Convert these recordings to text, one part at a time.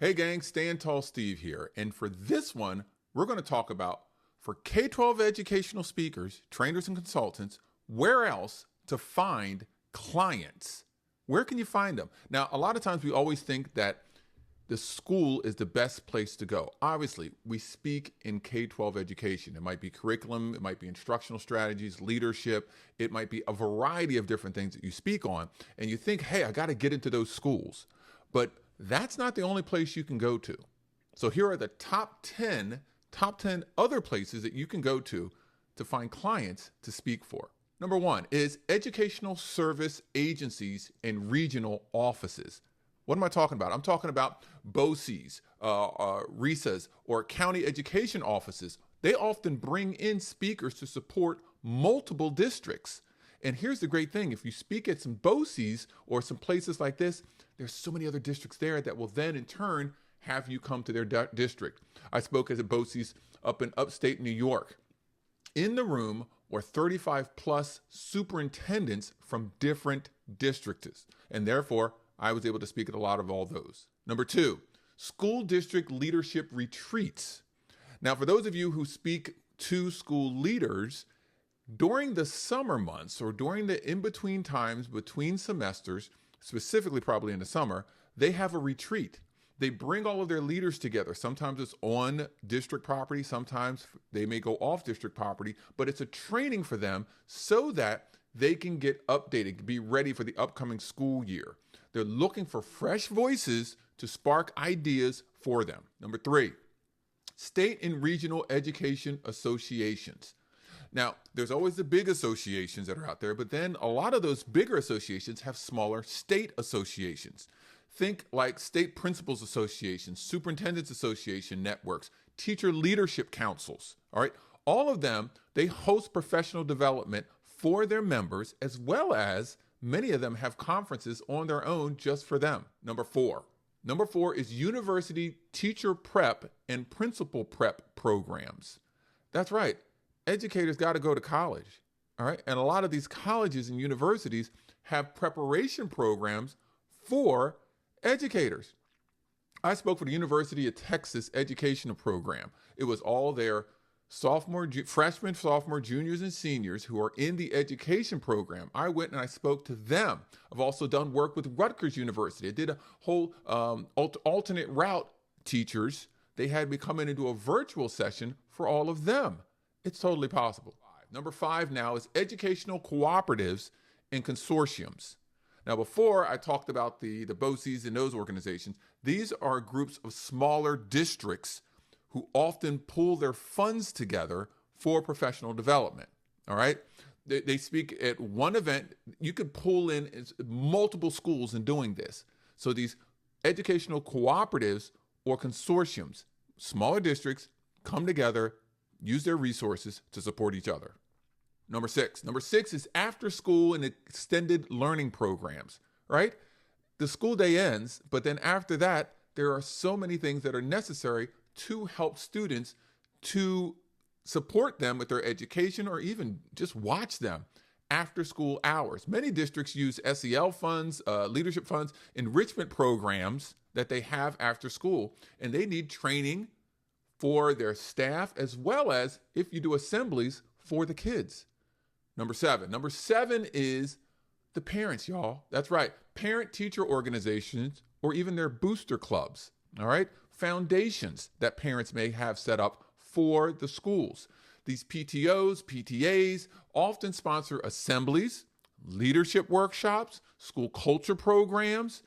Hey gang, Stand Tall Steve here. And for this one, we're going to talk about for K-12 educational speakers, trainers, and consultants, where else to find clients. Where can you find them? Now, a lot of times we always think that the school is the best place to go. Obviously, we speak in K-12 education. It might be curriculum, it might be instructional strategies, leadership, it might be a variety of different things that you speak on. And you think, hey, I got to get into those schools. But that's not the only place you can go to. So here are the top 10 other places that you can go to find clients to speak for. Number one is educational service agencies and regional offices. What am I talking about? I'm talking about BOCES, RISAs, or county education offices. They often bring in speakers to support multiple districts. And here's the great thing. If you speak at some BOCES or some places like this, there's so many other districts there that will then in turn have you come to their district. I spoke as a BOCES up in upstate New York. In the room were 35 plus superintendents from different districts. And therefore, I was able to speak at a lot of all those. Number two, school district leadership retreats. Now, for those of you who speak to school leaders, during the summer months or during the in-between times between semesters, specifically probably in the summer, they have a retreat. They bring all of their leaders together. Sometimes it's on district property. Sometimes they may go off district property, but it's a training for them so that they can get updated, be ready for the upcoming school year. They're looking for fresh voices to spark ideas for them. Number three, state and regional education associations. Now, there's always the big associations that are out there, but then a lot of those bigger associations have smaller state associations. Think like state principals associations, superintendents association networks, teacher leadership councils, all right? All of them, they host professional development for their members, as well as many of them have conferences on their own just for them. Number four is university teacher prep and principal prep programs. That's right. Educators got to go to college, all right? And a lot of these colleges and universities have preparation programs for educators. I spoke for the University of Texas Educational Program. It was all their freshmen, sophomore, juniors, and seniors who are in the education program. I went and I spoke to them. I've also done work with Rutgers University. I did a whole alternate route teachers. They had me come in and do a virtual session for all of them. It's totally possible. Number five now is educational cooperatives and consortiums. Now, before I talked about the BOCES and those organizations, these are groups of smaller districts who often pull their funds together for professional development, all right? They speak at one event. You could pull in multiple schools in doing this. So these educational cooperatives or consortiums, smaller districts, come together, use their resources to support each other. Number six is after school and extended learning programs, right? The school day ends, but then after that, there are so many things that are necessary to help students, to support them with their education or even just watch them after school hours. Many districts use SEL funds, leadership funds, enrichment programs that they have after school, and they need training for their staff as well as, if you do assemblies, for the kids. Number seven is the parents, y'all. That's right. Parent-teacher organizations or even their booster clubs, all right? Foundations that parents may have set up for the schools. These PTOs, PTAs often sponsor assemblies, leadership workshops, school culture programs,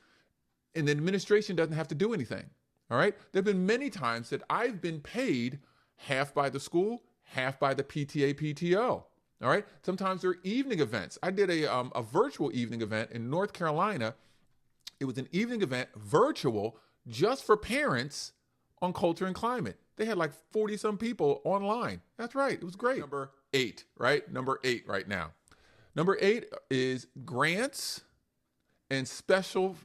and the administration doesn't have to do anything, all right? There have been many times that I've been paid half by the school, half by the PTA, PTO. All right. Sometimes there are evening events. I did a virtual evening event in North Carolina. It was an evening event, virtual, just for parents on culture and climate. They had like 40 some people online. That's right. It was great. Number eight right now. Number eight is grants and special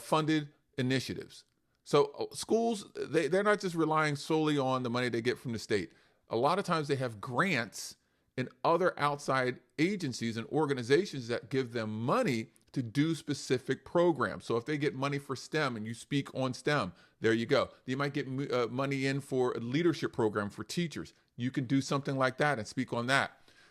funded initiatives. So schools, they're not just relying solely on the money they get from the state. A lot of times they have grants and other outside agencies and organizations that give them money to do specific programs. So if they get money for STEM and you speak on STEM, There you go. You might get money in for a leadership program for teachers. You can do something like that and speak on that.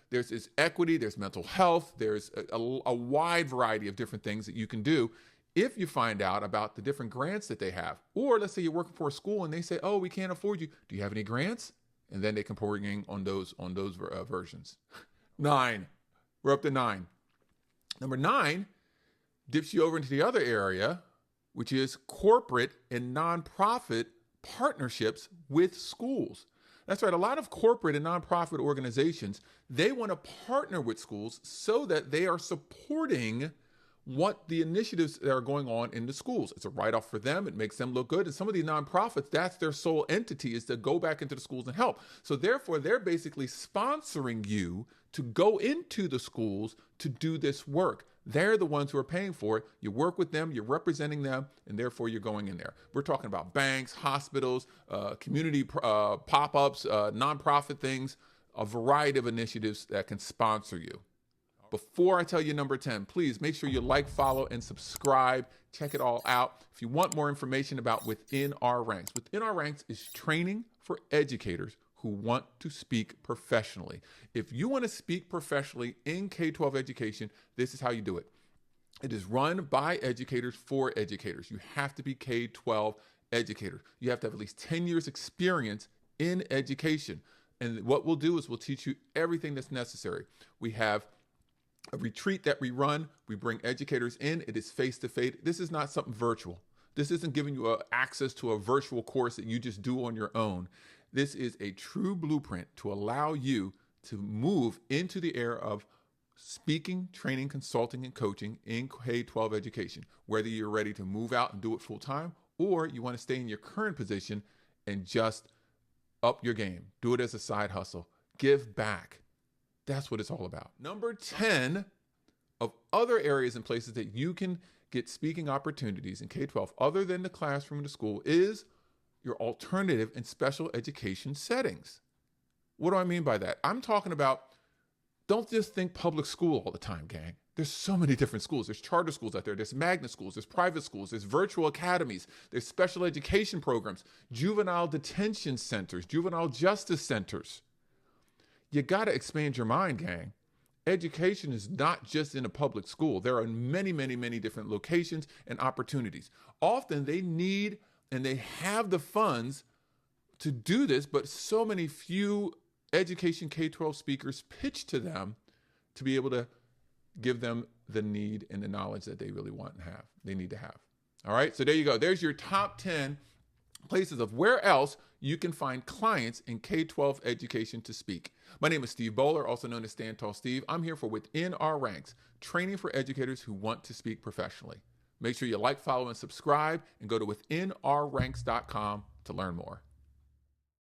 There's equity, there's mental health, there's a wide variety of different things that you can do if you find out about the different grants that they have. Or let's say you're working for a school and they say, oh, we can't afford you. Do you have any grants? And then they can pour in on those versions. 9. We're up to 9. Number 9 dips you over into the other area, which is corporate and nonprofit partnerships with schools. That's right. A lot of corporate and nonprofit organizations, they want to partner with schools so that they are supporting what the initiatives that are going on in the schools. It's a write-off for them. It makes them look good. And some of these nonprofits, that's their sole entity, is to go back into the schools and help. So therefore, they're basically sponsoring you to go into the schools to do this work. They're the ones who are paying for it. You work with them, you're representing them, and therefore you're going in there. We're talking about banks, hospitals, community pop-ups, nonprofit things, a variety of initiatives that can sponsor you. Before I tell you number 10, please make sure you like, follow, and subscribe. Check it all out. If you want more information about Within Our Ranks, Within Our Ranks is training for educators who want to speak professionally. If you want to speak professionally in K-12 education, this is how you do it. It is run by educators for educators. You have to be K-12 educators. You have to have at least 10 years experience in education. And what we'll do is we'll teach you everything that's necessary. We have a retreat that we run. We bring educators in. It is face-to-face. This is not something virtual. This isn't giving you access to a virtual course that you just do on your own. This is a true blueprint to allow you to move into the era of speaking, training, consulting, and coaching in K-12 education, whether you're ready to move out and do it full-time, or you want to stay in your current position and just up your game. Do it as a side hustle. Give back. That's what it's all about. Number 10 of other areas and places that you can get speaking opportunities in K-12 other than the classroom and the school is your alternative and special education settings. What do I mean by that? I'm talking about, don't just think public school all the time, gang. There's so many different schools. There's charter schools out there. There's magnet schools. There's private schools. There's virtual academies. There's special education programs, juvenile detention centers, juvenile justice centers. You got to expand your mind, gang. Education is not just in a public school. There are many, many, many different locations and opportunities. Often they need and they have the funds to do this, but so many few education K-12 speakers pitch to them to be able to give them the need and the knowledge that they really want and have. They need to have. All right, so there you go. There's your top 10 places of where else you can find clients in K-12 education to speak. My name is Steve Bowler, also known as Stand Tall Steve. I'm here for Within Our Ranks, training for educators who want to speak professionally. Make sure you like, follow, and subscribe, and go to withinourranks.com to learn more.